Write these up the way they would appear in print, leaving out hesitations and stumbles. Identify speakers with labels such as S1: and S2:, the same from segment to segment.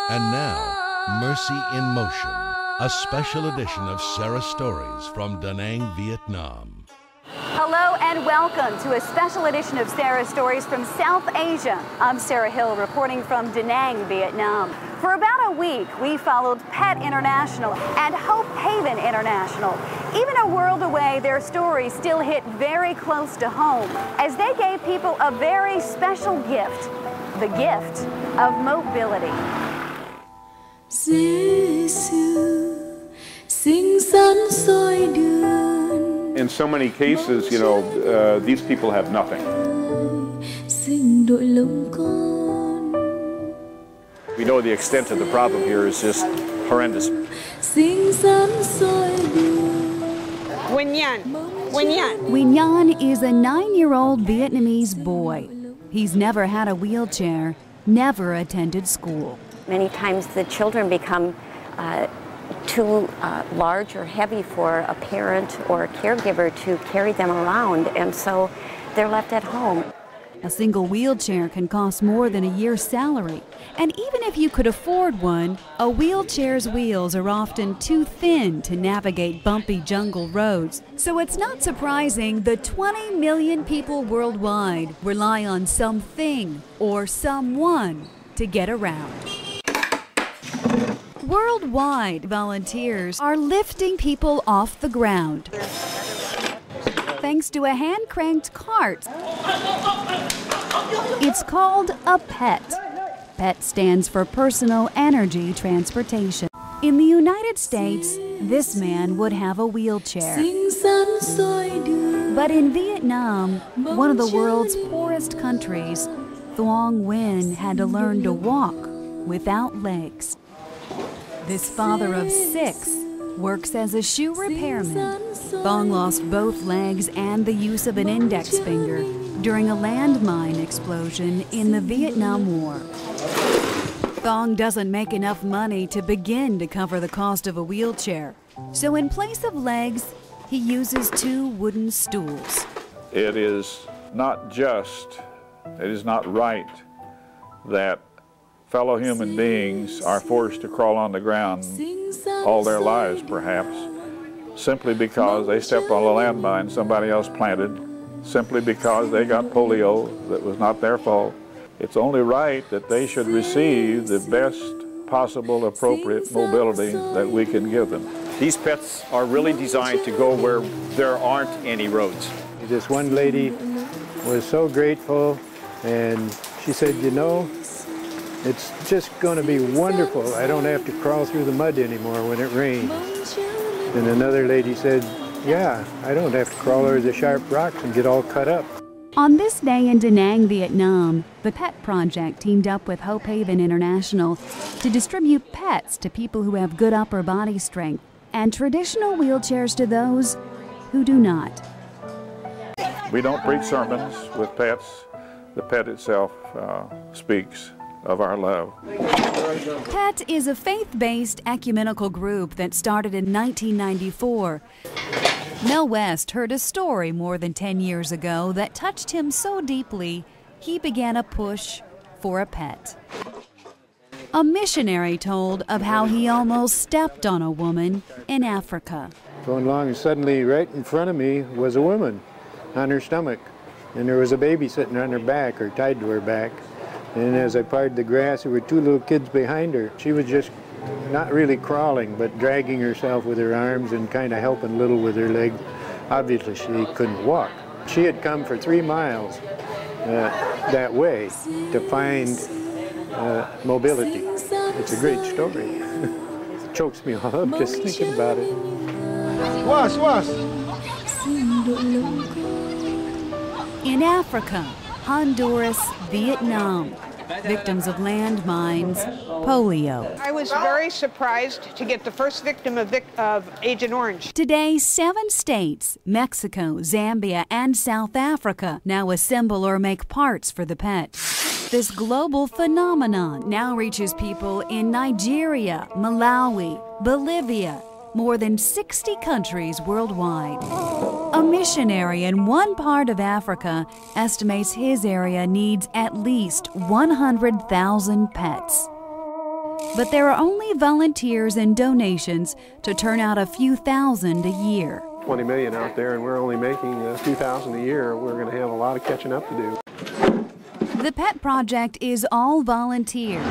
S1: And now, Mercy in Motion, a special edition of Sarah's Stories from Da Nang, Vietnam.
S2: Hello and welcome to a special edition of Sarah's Stories from South Asia. I'm Sarah Hill reporting from Da Nang, Vietnam. For about a week, we followed PET International and Hope Haven International. Even a world away, their stories still hit very close to home as they gave people a very special gift, the gift of mobility.
S3: In so many cases, these people have nothing. We know the extent of the problem here is just horrendous.
S2: Nguyen Nhan is a 9-year-old Vietnamese boy. He's never had a wheelchair, never attended school.
S4: Many times the children become too large or heavy for a parent or a caregiver to carry them around, and so they're left at home.
S2: A single wheelchair can cost more than a year's salary, and even if you could afford one, a wheelchair's wheels are often too thin to navigate bumpy jungle roads. So it's not surprising the 20 million people worldwide rely on something or someone to get around. Worldwide, volunteers are lifting people off the ground thanks to a hand-cranked cart. It's called a PET. PET stands for Personal Energy Transportation. In the United States, this man would have a wheelchair. But in Vietnam, one of the world's poorest countries, Thuong Nguyen had to learn to walk without legs. This father of 6 works as a shoe repairman. Thuong lost both legs and the use of an index finger during a landmine explosion in the Vietnam War. Thuong doesn't make enough money to begin to cover the cost of a wheelchair. So in place of legs, he uses 2 wooden stools.
S3: It is not right that fellow human beings are forced to crawl on the ground all their lives, perhaps, simply because they stepped on a landmine somebody else planted, simply because they got polio that was not their fault. It's only right that they should receive the best possible appropriate mobility that we can give them.
S5: These pets are really designed to go where there aren't any roads.
S6: This one lady was so grateful, and she said, it's just going to be wonderful. I don't have to crawl through the mud anymore when it rains. And another lady said, yeah, I don't have to crawl over the sharp rocks and get all cut up.
S2: On this day in Da Nang, Vietnam, the PET Project teamed up with Hope Haven International to distribute pets to people who have good upper body strength and traditional wheelchairs to those who do not.
S3: We don't preach sermons with pets. The pet itself speaks of our love.
S2: PET is a faith-based ecumenical group that started in 1994. Mel West heard a story more than 10 years ago that touched him so deeply, he began a push for a pet. A missionary told of how he almost stepped on a woman in Africa.
S6: Going along, and suddenly right in front of me was a woman on her stomach, and there was a baby sitting on her back or tied to her back. And as I parted the grass, there were 2 little kids behind her. She was just not really crawling, but dragging herself with her arms and kind of helping a little with her legs. Obviously, she couldn't walk. She had come for 3 miles that way to find mobility. It's a great story. It chokes me all up just thinking about it.
S2: In Africa, Honduras, Vietnam, victims of landmines, polio.
S7: I was very surprised to get the first victim of Agent Orange.
S2: Today, 7 states, Mexico, Zambia, and South Africa now assemble or make parts for the PET. This global phenomenon now reaches people in Nigeria, Malawi, Bolivia, more than 60 countries worldwide. A missionary in one part of Africa estimates his area needs at least 100,000 pets. But there are only volunteers and donations to turn out a few thousand a year.
S8: 20 million out there, and we're only making a few thousand a year. We're going to have a lot of catching up to do.
S2: The Pet Project is all volunteer.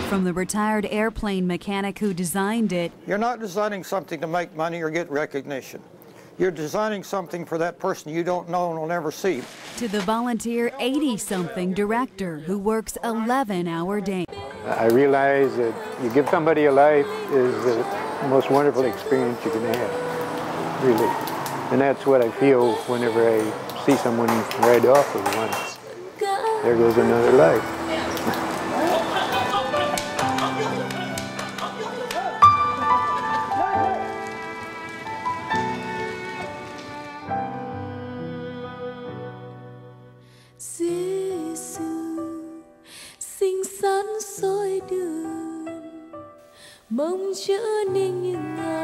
S2: From the retired airplane mechanic who designed it.
S9: You're not designing something to make money or get recognition. You're designing something for that person you don't know and will never see.
S2: To the volunteer 80-something director who works 11-hour days.
S6: I realize that you give somebody a life is the most wonderful experience you can have, really. And that's what I feel whenever I see someone ride off with one. There goes another life.
S10: Xinh xắn soi đường mong chữa nên những ngày